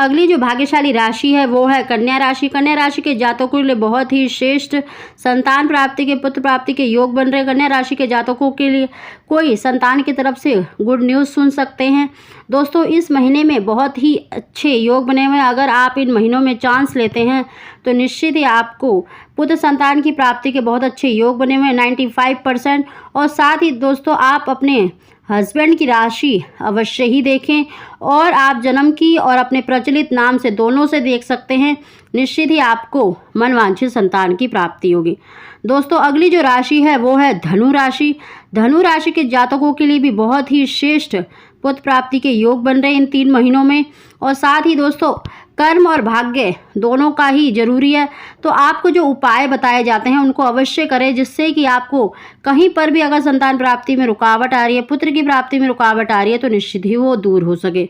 अगली जो भाग्यशाली राशि है वो है कन्या राशि। कन्या राशि के जातकों के लिए बहुत ही श्रेष्ठ संतान प्राप्ति के, पुत्र प्राप्ति के योग बन रहे। कन्या राशि के जातकों के लिए कोई संतान की तरफ से गुड न्यूज़ सुन सकते हैं। दोस्तों इस महीने में बहुत ही अच्छे योग बने हुए हैं। अगर आप इन महीनों में चांस लेते हैं तो निश्चित ही आपको पुत्र संतान की प्राप्ति के बहुत अच्छे योग बने हुए हैं 95%। और साथ ही दोस्तों आप अपने हस्बैंड की राशि अवश्य ही देखें और आप जन्म की और अपने प्रचलित नाम से दोनों से देख सकते हैं। निश्चित ही आपको मनवांछित संतान की प्राप्ति होगी। दोस्तों अगली जो राशि है वो है धनु राशि। धनु राशि के जातकों के लिए भी बहुत ही श्रेष्ठ पुत्र प्राप्ति के योग बन रहे हैं इन 3 महीनों में। और साथ ही दोस्तों कर्म और भाग्य दोनों का ही जरूरी है, तो आपको जो उपाय बताए जाते हैं उनको अवश्य करें, जिससे कि आपको कहीं पर भी अगर संतान प्राप्ति में रुकावट आ रही है, पुत्र की प्राप्ति में रुकावट आ रही है, तो निश्चित ही वो दूर हो सके।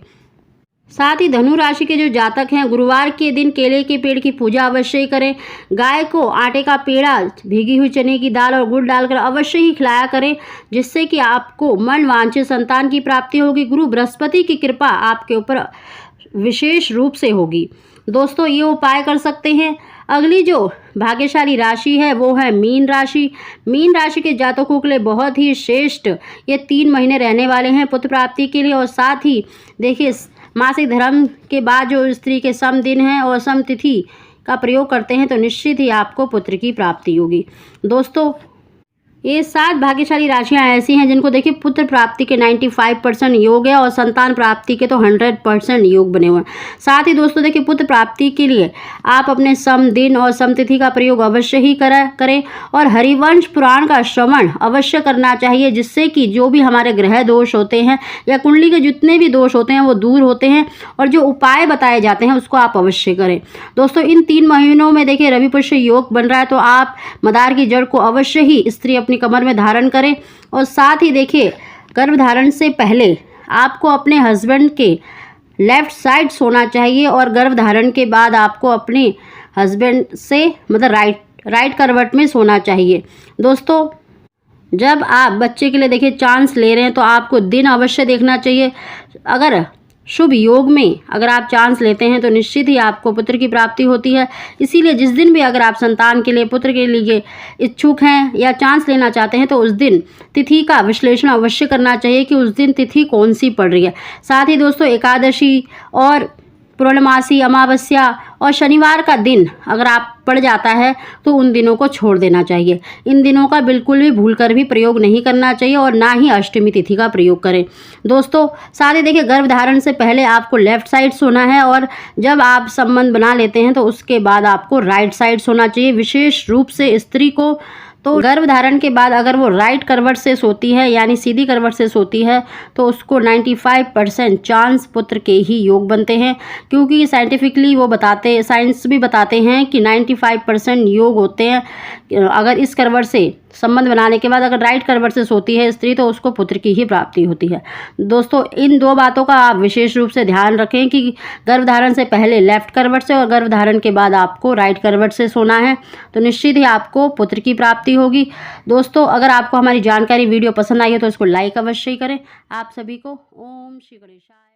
साथ ही धनु राशि के जो जातक हैं गुरुवार के दिन केले के पेड़ की पूजा अवश्य ही करें। गाय को आटे का पेड़ा, भीगी हुई चने की दाल और गुड़ डालकर अवश्य ही खिलाया करें, जिससे कि आपको मनवांछित संतान की प्राप्ति होगी। गुरु बृहस्पति की कृपा आपके ऊपर विशेष रूप से होगी। दोस्तों ये उपाय कर सकते हैं। अगली जो भाग्यशाली राशि है वो है मीन राशि। मीन राशि के जातकों के लिए बहुत ही श्रेष्ठ ये 3 महीने रहने वाले हैं पुत्र प्राप्ति के लिए। और साथ ही देखिए मासिक धर्म के बाद जो स्त्री के सम दिन हैं और सम तिथि का प्रयोग करते हैं तो निश्चित ही आपको पुत्र की प्राप्ति होगी। दोस्तों ये 7 भाग्यशाली राशियां ऐसी हैं जिनको देखिए पुत्र प्राप्ति के 95% योग है और संतान प्राप्ति के तो 100% योग बने हुए हैं। साथ ही दोस्तों देखिए पुत्र प्राप्ति के लिए आप अपने सम दिन और सम तिथि का प्रयोग अवश्य ही करें और हरिवंश पुराण का श्रवण अवश्य करना चाहिए, जिससे कि जो भी हमारे ग्रह दोष होते हैं या कुंडली के जितने भी दोष होते हैं वो दूर होते हैं। और जो उपाय बताए जाते हैं उसको आप अवश्य करें। दोस्तों इन 3 महीनों में देखिए रवि पुष्य योग बन रहा है, तो आप मदार की जड़ को अवश्य ही स्त्री अपनी कमर में धारण करें। और साथ ही देखिए गर्भधारण से पहले आपको अपने हस्बैंड के लेफ्ट साइड सोना चाहिए और गर्भधारण के बाद आपको अपने हस्बैंड से मतलब राइट करवट में सोना चाहिए। दोस्तों जब आप बच्चे के लिए देखिए चांस ले रहे हैं तो आपको दिन अवश्य देखना चाहिए। अगर शुभ योग में अगर आप चांस लेते हैं तो निश्चित ही आपको पुत्र की प्राप्ति होती है। इसीलिए जिस दिन भी अगर आप संतान के लिए, पुत्र के लिए इच्छुक हैं या चांस लेना चाहते हैं तो उस दिन तिथि का विश्लेषण अवश्य करना चाहिए कि उस दिन तिथि कौन सी पड़ रही है। साथ ही दोस्तों एकादशी और पूर्णमासी, अमावस्या और शनिवार का दिन अगर आप पड़ जाता है तो उन दिनों को छोड़ देना चाहिए। इन दिनों का बिल्कुल भी भूलकर भी प्रयोग नहीं करना चाहिए और ना ही अष्टमी तिथि का प्रयोग करें। दोस्तों साथ ही देखिए गर्भधारण से पहले आपको लेफ्ट साइड सोना है और जब आप संबंध बना लेते हैं तो उसके बाद आपको राइट साइड सोना चाहिए। विशेष रूप से स्त्री को तो गर्भधारण के बाद अगर वो राइट करवट से सोती है यानी सीधी करवट से सोती है तो उसको 95% चांस पुत्र के ही योग बनते हैं, क्योंकि साइंटिफिकली वो साइंस भी बताते हैं कि 95% योग होते हैं। अगर इस करवट से संबंध बनाने के बाद अगर राइट करवट से सोती है स्त्री तो उसको पुत्र की ही प्राप्ति होती है। दोस्तों इन 2 बातों का आप विशेष रूप से ध्यान रखें कि गर्भधारण से पहले लेफ्ट करवट से और गर्भधारण के बाद आपको राइट करवट से सोना है, तो निश्चित ही आपको पुत्र की प्राप्ति होगी। दोस्तों अगर आपको हमारी जानकारी वीडियो पसंद आई है तो इसको लाइक अवश्य ही करें। आप सभी को ओम श्री गणेशाय।